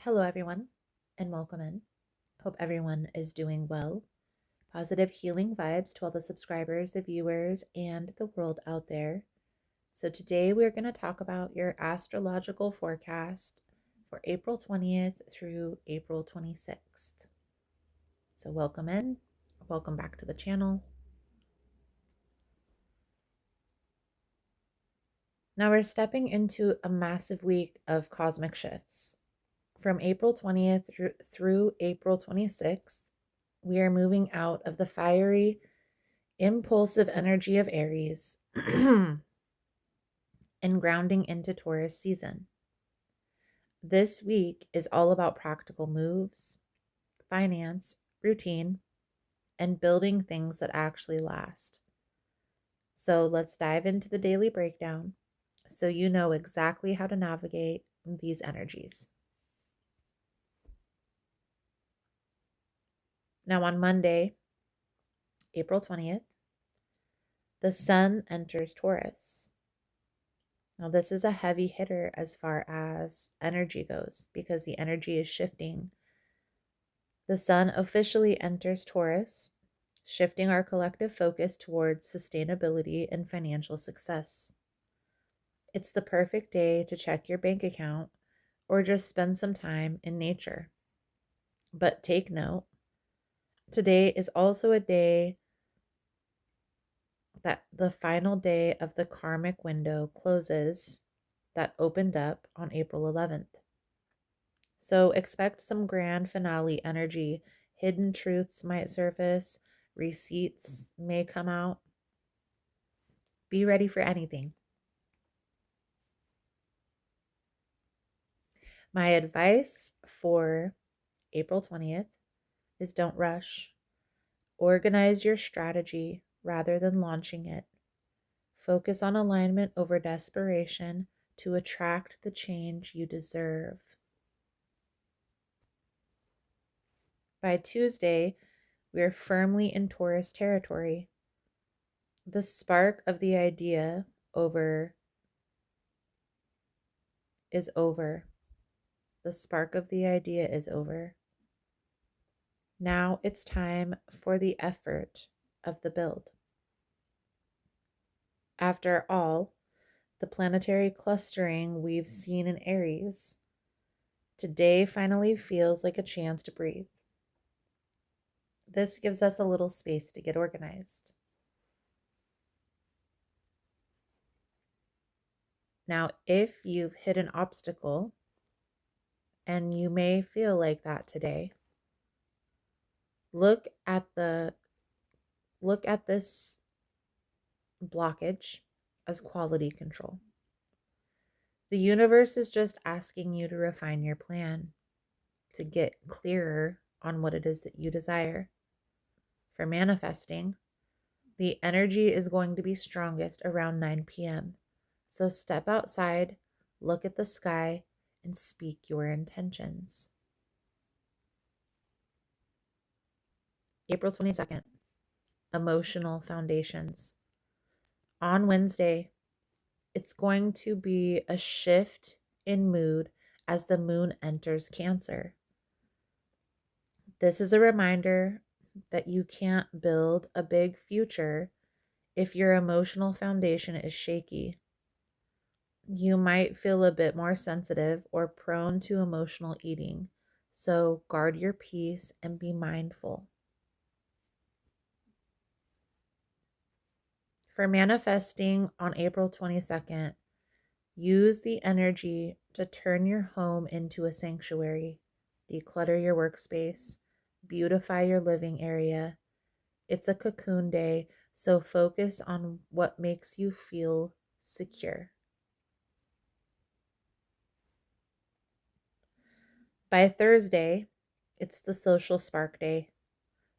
Hello, everyone, and welcome in. Hope everyone is doing well. Positive healing vibes to all the subscribers, the viewers, and the world out there. So, today we're going to talk about your astrological forecast for April 20th through April 26th. So, welcome in. Welcome back to the channel. Now, we're stepping into a massive week of cosmic shifts. From April 20th through April 26th, we are moving out of the fiery, impulsive energy of Aries and grounding into Taurus season. This week is all about practical moves, finance, routine, and building things that actually last. So let's dive into the daily breakdown so you know exactly how to navigate these energies. Now, on Monday, April 20th, the sun enters Taurus. Now, this is a heavy hitter as far as energy goes because the energy is shifting. The sun officially enters Taurus, shifting our collective focus towards sustainability and financial success. It's the perfect day to check your bank account or just spend some time in nature. But take note, today is also a day that the final day of the karmic window closes that opened up on April 11th. So expect some grand finale energy. Hidden truths might surface, receipts may come out. Be ready for anything. My advice for April 20th is don't rush. Organize your strategy rather than launching it. Focus on alignment over desperation to attract the change you deserve. By Tuesday, we are firmly in Taurus territory. The spark of the idea is over. The spark of the idea is over. Now it's time for the effort of the build. After all, the planetary clustering we've seen in Aries, today finally feels like a chance to breathe. This gives us a little space to get organized. Now, if you've hit an obstacle, and you may feel like that today, look at this blockage as quality control. The universe is just asking you to refine your plan, to get clearer on what it is that you desire. For manifesting, the energy is going to be strongest around 9 p.m. So step outside, look at the sky, and speak your intentions. April 22nd, emotional foundations. On Wednesday, it's going to be a shift in mood as the moon enters Cancer. This is a reminder that you can't build a big future if your emotional foundation is shaky. You might feel a bit more sensitive or prone to emotional eating, so guard your peace and be mindful. For manifesting on April 22nd, use the energy to turn your home into a sanctuary, declutter your workspace, beautify your living area. It's a cocoon day, so focus on what makes you feel secure. By Thursday, it's the social spark day.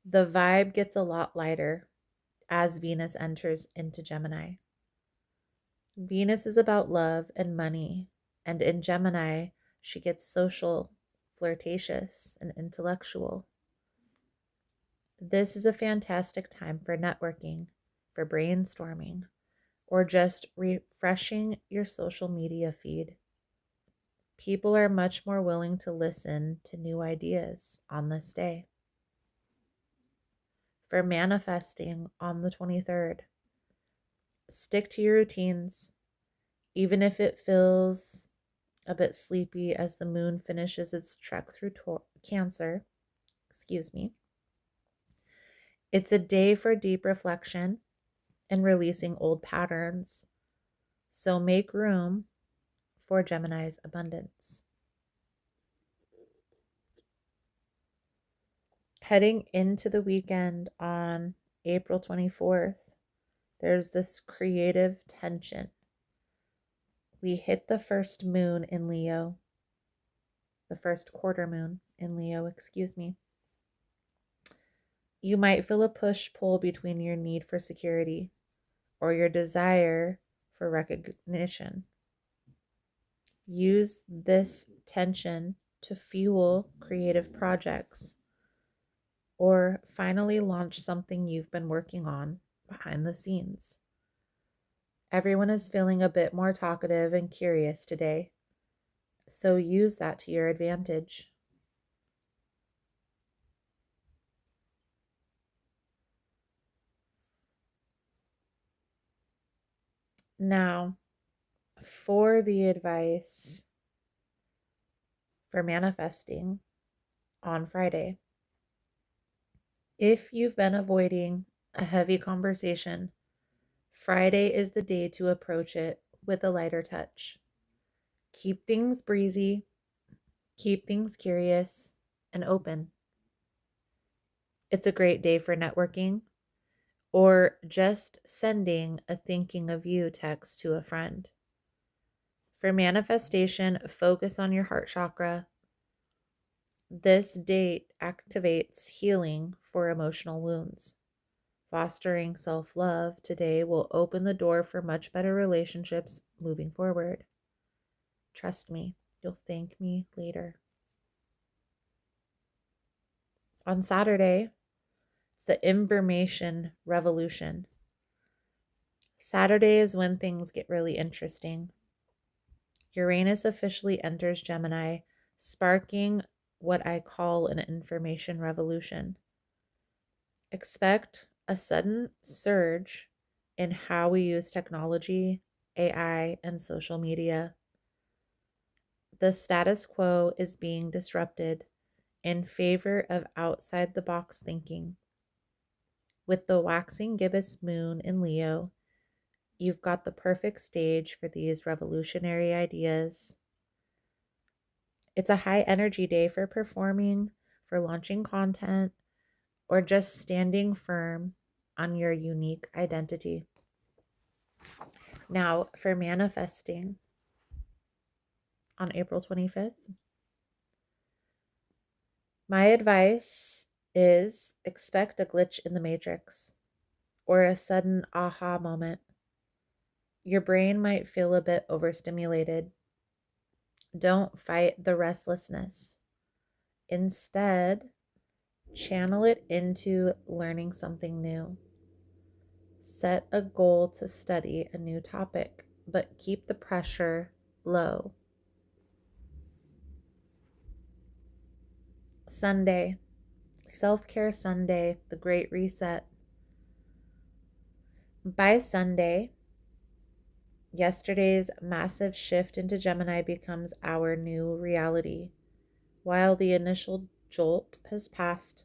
The vibe gets a lot lighter as Venus enters into Gemini. Venus is about love and money, and in Gemini, she gets social, flirtatious, and intellectual. This is a fantastic time for networking, for brainstorming, or just refreshing your social media feed. People are much more willing to listen to new ideas on this day. For manifesting on the 23rd, stick to your routines, even if it feels a bit sleepy as the moon finishes its trek through Cancer. Excuse me. It's a day for deep reflection and releasing old patterns. So make room for Gemini's abundance. Heading into the weekend on April 24th, there's this creative tension. We hit the first moon in Leo, the first quarter moon in Leo, excuse me. You might feel a push-pull between your need for security or your desire for recognition. Use this tension to fuel creative projects or finally launch something you've been working on behind the scenes. Everyone is feeling a bit more talkative and curious today, so use that to your advantage. Now, for the advice for manifesting on Friday. If you've been avoiding a heavy conversation, Friday is the day to approach it with a lighter touch. Keep things breezy, keep things curious and open. It's a great day for networking or just sending a thinking of you text to a friend. For manifestation, focus on your heart chakra. This date activates healing for emotional wounds. Fostering self-love today will open the door for much better relationships moving forward. Trust me, you'll thank me later. On Saturday, it's the information revolution. Saturday is when things get really interesting. Uranus officially enters Gemini, sparking what I call an information revolution. Expect a sudden surge in how we use technology, AI, and social media. The status quo is being disrupted in favor of outside the box thinking. With the waxing gibbous moon in Leo, you've got the perfect stage for these revolutionary ideas. It's a high energy day for performing, for launching content, or just standing firm on your unique identity. Now, for manifesting on April 25th, my advice is expect a glitch in the matrix or a sudden aha moment. Your brain might feel a bit overstimulated. Don't fight the restlessness. Instead, channel it into learning something new. Set a goal to study a new topic, but keep the pressure low. Sunday, self-care Sunday, the Great Reset. By Sunday, yesterday's massive shift into Gemini becomes our new reality. While the initial jolt has passed,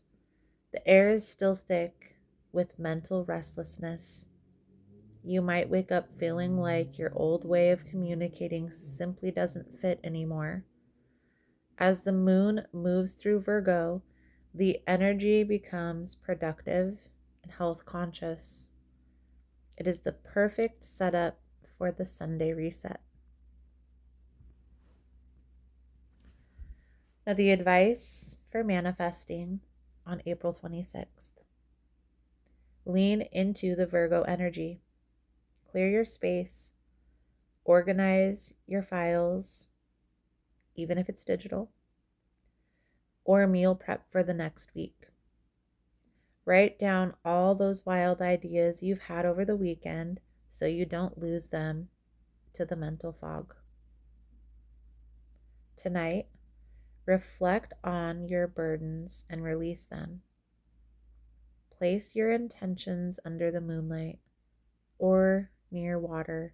the air is still thick with mental restlessness. You might wake up feeling like your old way of communicating simply doesn't fit anymore. As the moon moves through Virgo, the energy becomes productive and health conscious. It is the perfect setup for the Sunday reset. Now, the advice for manifesting on April 26th. Lean into the Virgo energy. Clear your space. Organize your files, even if it's digital, or meal prep for the next week. Write down all those wild ideas you've had over the weekend so you don't lose them to the mental fog. Tonight, reflect on your burdens and release them. Place your intentions under the moonlight or near water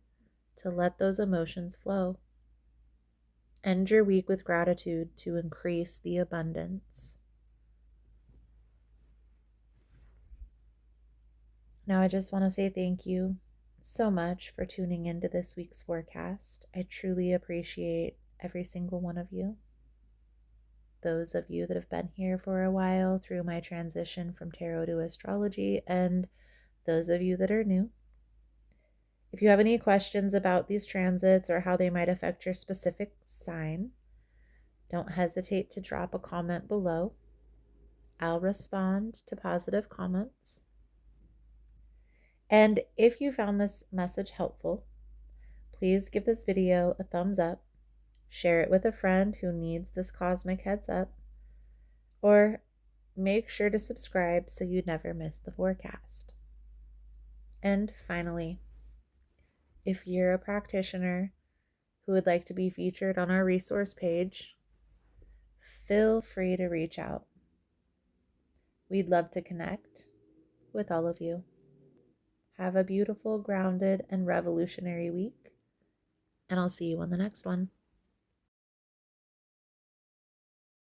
to let those emotions flow. End your week with gratitude to increase the abundance. Now, I just want to say thank you so much for tuning into this week's forecast. I truly appreciate every single one of you. Those of you that have been here for a while through my transition from tarot to astrology, and those of you that are new. If you have any questions about these transits or how they might affect your specific sign, don't hesitate to drop a comment below. I'll respond to positive comments. And if you found this message helpful, please give this video a thumbs up, share it with a friend who needs this cosmic heads up, or make sure to subscribe so you never miss the forecast. And finally, if you're a practitioner who would like to be featured on our resource page, feel free to reach out. We'd love to connect with all of you. Have a beautiful, grounded, and revolutionary week, and I'll see you on the next one.